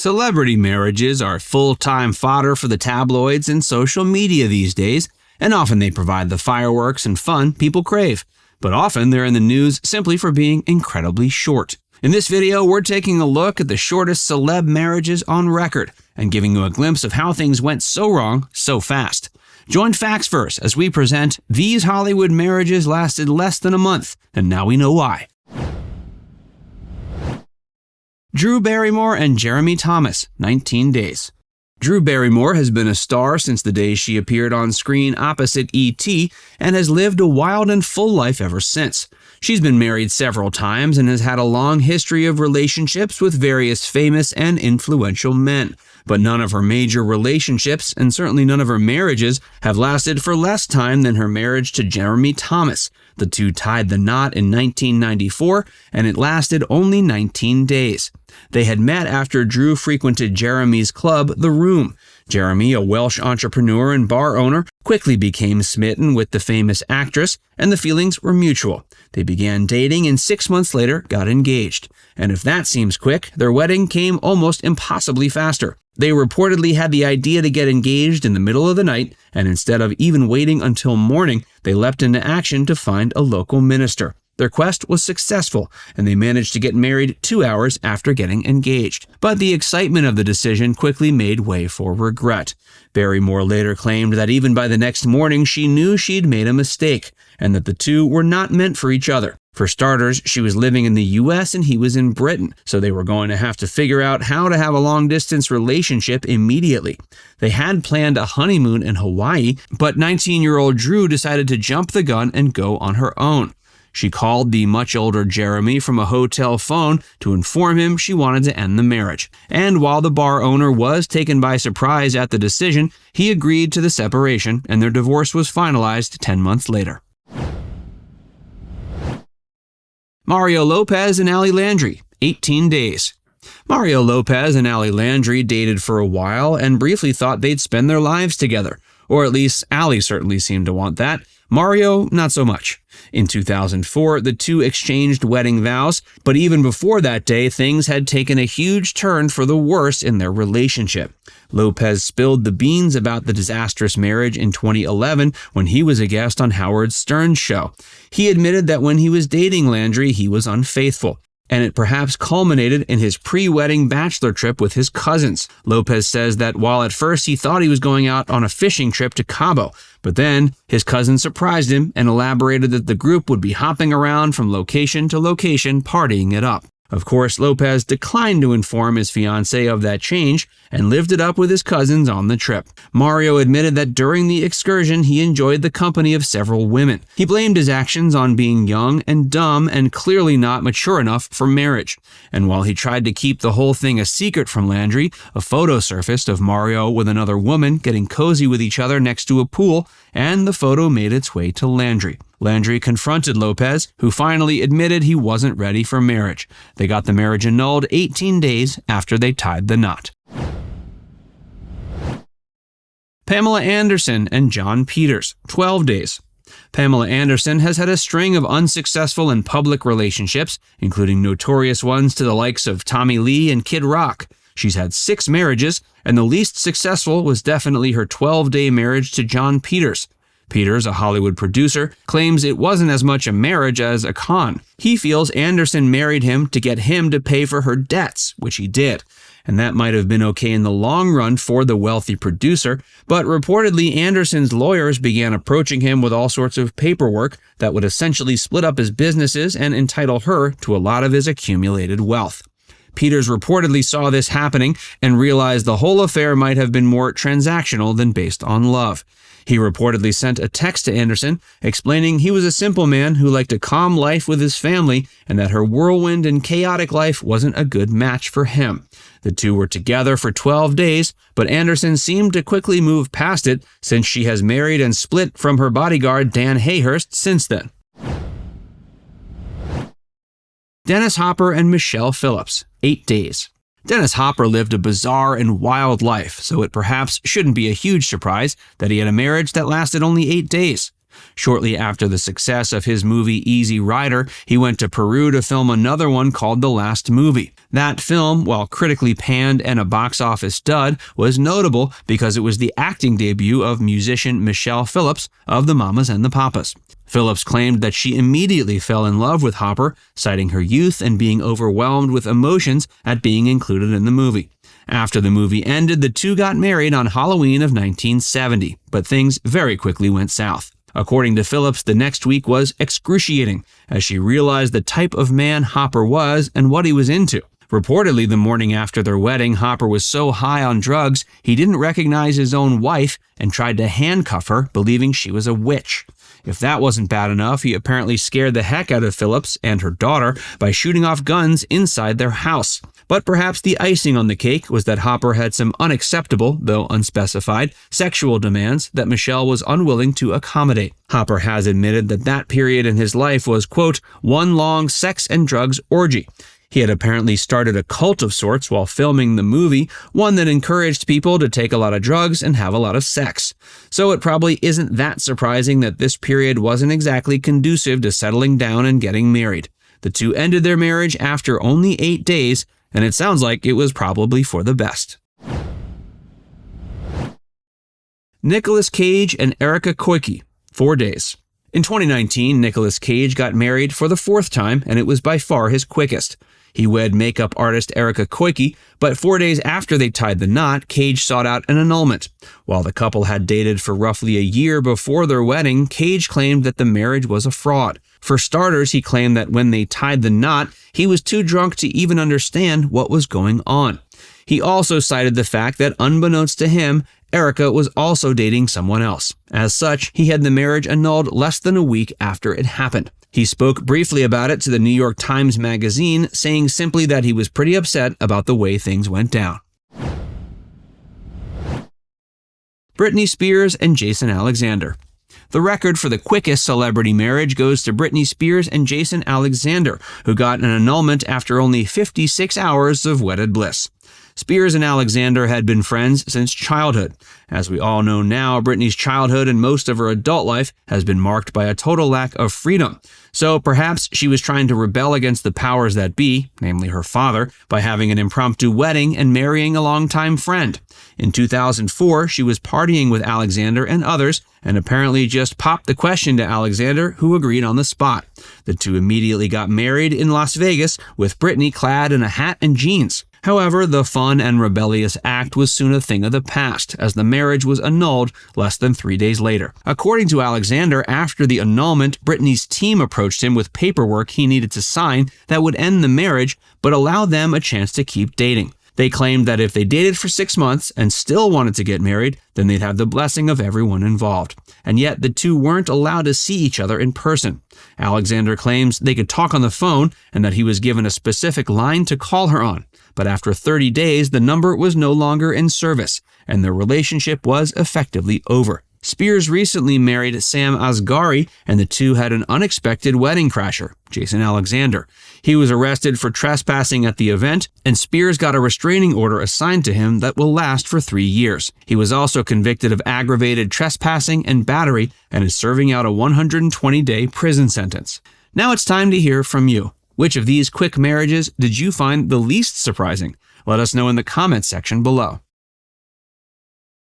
Celebrity marriages are full-time fodder for the tabloids and social media these days, and often they provide the fireworks and fun people crave. But often they're in the news simply for being incredibly short. In this video, we're taking a look at the shortest celeb marriages on record and giving you a glimpse of how things went so wrong so fast. Join Facts First as we present these Hollywood marriages lasted less than a month, and now we know why. Drew Barrymore and Jeremy Thomas, 19 days. Drew Barrymore has been a star since the day she appeared on screen opposite E.T. and has lived a wild and full life ever since. She's been married several times and has had a long history of relationships with various famous and influential men. But none of her major relationships, and certainly none of her marriages, have lasted for less time than her marriage to Jeremy Thomas. The two tied the knot in 1994, and it lasted only 19 days. They had met after Drew frequented Jeremy's club, The Room. Jeremy, a Welsh entrepreneur and bar owner, quickly became smitten with the famous actress, and the feelings were mutual. They began dating and 6 months later got engaged. And if that seems quick, their wedding came almost impossibly faster. They reportedly had the idea to get engaged in the middle of the night, and instead of even waiting until morning, they leapt into action to find a local minister. Their quest was successful, and they managed to get married 2 hours after getting engaged. But the excitement of the decision quickly made way for regret. Barrymore later claimed that even by the next morning she knew she'd made a mistake, and that the two were not meant for each other. For starters, she was living in the US and he was in Britain, so they were going to have to figure out how to have a long-distance relationship immediately. They had planned a honeymoon in Hawaii, but 19-year-old Drew decided to jump the gun and go on her own. She called the much older Jeremy from a hotel phone to inform him she wanted to end the marriage. And while the bar owner was taken by surprise at the decision, he agreed to the separation, and their divorce was finalized 10 months later. Mario Lopez and Ali Landry, 18 days. Mario Lopez and Ali Landry dated for a while and briefly thought they'd spend their lives together. Or at least Ali certainly seemed to want that. Mario, not so much. In 2004, the two exchanged wedding vows, but even before that day, things had taken a huge turn for the worse in their relationship. Lopez spilled the beans about the disastrous marriage in 2011 when he was a guest on Howard Stern's show. He admitted that when he was dating Landry, he was unfaithful, and it perhaps culminated in his pre-wedding bachelor trip with his cousins. Lopez says that while at first he thought he was going out on a fishing trip to Cabo, but then his cousin surprised him and elaborated that the group would be hopping around from location to location partying it up. Of course, Lopez declined to inform his fiancée of that change and lived it up with his cousins on the trip. Mario admitted that during the excursion he enjoyed the company of several women. He blamed his actions on being young and dumb and clearly not mature enough for marriage. And while he tried to keep the whole thing a secret from Landry, a photo surfaced of Mario with another woman getting cozy with each other next to a pool, and the photo made its way to Landry. Landry confronted Lopez, who finally admitted he wasn't ready for marriage. They got the marriage annulled 18 days after they tied the knot. Pamela Anderson and John Peters, 12 days. Pamela Anderson has had a string of unsuccessful and public relationships, including notorious ones to the likes of Tommy Lee and Kid Rock. She's had 6 marriages, and the least successful was definitely her 12-day marriage to John Peters. Peters, a Hollywood producer, claims it wasn't as much a marriage as a con. He feels Anderson married him to get him to pay for her debts, which he did. And that might have been okay in the long run for the wealthy producer, but reportedly Anderson's lawyers began approaching him with all sorts of paperwork that would essentially split up his businesses and entitle her to a lot of his accumulated wealth. Peters reportedly saw this happening and realized the whole affair might have been more transactional than based on love. He reportedly sent a text to Anderson explaining he was a simple man who liked a calm life with his family and that her whirlwind and chaotic life wasn't a good match for him. The two were together for 12 days, but Anderson seemed to quickly move past it since she has married and split from her bodyguard Dan Hayhurst since then. Dennis Hopper and Michelle Phillips, 8 days. Dennis Hopper lived a bizarre and wild life, so it perhaps shouldn't be a huge surprise that he had a marriage that lasted only 8 days. Shortly after the success of his movie Easy Rider, he went to Peru to film another one called The Last Movie. That film, while critically panned and a box office dud, was notable because it was the acting debut of musician Michelle Phillips of the Mamas and the Papas. Phillips claimed that she immediately fell in love with Hopper, citing her youth and being overwhelmed with emotions at being included in the movie. After the movie ended, the two got married on Halloween of 1970, but things very quickly went south. According to Phillips, the next week was excruciating, as she realized the type of man Hopper was and what he was into. Reportedly, the morning after their wedding, Hopper was so high on drugs, he didn't recognize his own wife and tried to handcuff her, believing she was a witch. If that wasn't bad enough, he apparently scared the heck out of Phillips and her daughter by shooting off guns inside their house. But perhaps the icing on the cake was that Hopper had some unacceptable, though unspecified, sexual demands that Michelle was unwilling to accommodate. Hopper has admitted that that period in his life was, quote, one long sex and drugs orgy. He had apparently started a cult of sorts while filming the movie, one that encouraged people to take a lot of drugs and have a lot of sex. So it probably isn't that surprising that this period wasn't exactly conducive to settling down and getting married. The two ended their marriage after only 8 days, and it sounds like it was probably for the best. Nicolas Cage and Erika Koike, 4 days. In 2019, Nicolas Cage got married for the 4th time, and it was by far his quickest. He wed makeup artist Erika Koike, but 4 days after they tied the knot, Cage sought out an annulment. While the couple had dated for roughly a year before their wedding, Cage claimed that the marriage was a fraud. For starters, he claimed that when they tied the knot, he was too drunk to even understand what was going on. He also cited the fact that, unbeknownst to him, Erika was also dating someone else. As such, he had the marriage annulled less than a week after it happened. He spoke briefly about it to the New York Times Magazine, saying simply that he was pretty upset about the way things went down. Britney Spears and Jason Alexander. The record for the quickest celebrity marriage goes to Britney Spears and Jason Alexander, who got an annulment after only 56 hours of wedded bliss. Spears and Alexander had been friends since childhood. As we all know now, Britney's childhood and most of her adult life has been marked by a total lack of freedom. So perhaps she was trying to rebel against the powers that be, namely her father, by having an impromptu wedding and marrying a longtime friend. In 2004, she was partying with Alexander and others, and apparently just popped the question to Alexander, who agreed on the spot. The two immediately got married in Las Vegas, with Britney clad in a hat and jeans. However, the fun and rebellious act was soon a thing of the past, as the marriage was annulled less than 3 days later. According to Alexander, after the annulment, Britney's team approached him with paperwork he needed to sign that would end the marriage, but allow them a chance to keep dating. They claimed that if they dated for 6 months and still wanted to get married, then they'd have the blessing of everyone involved. And yet, the two weren't allowed to see each other in person. Alexander claims they could talk on the phone and that he was given a specific line to call her on. But after 30 days, the number was no longer in service, and their relationship was effectively over. Spears recently married Sam Asghari, and the two had an unexpected wedding crasher, Jason Alexander. He was arrested for trespassing at the event, and Spears got a restraining order assigned to him that will last for 3 years. He was also convicted of aggravated trespassing and battery and is serving out a 120-day prison sentence. Now it's time to hear from you. Which of these quick marriages did you find the least surprising? Let us know in the comments section below.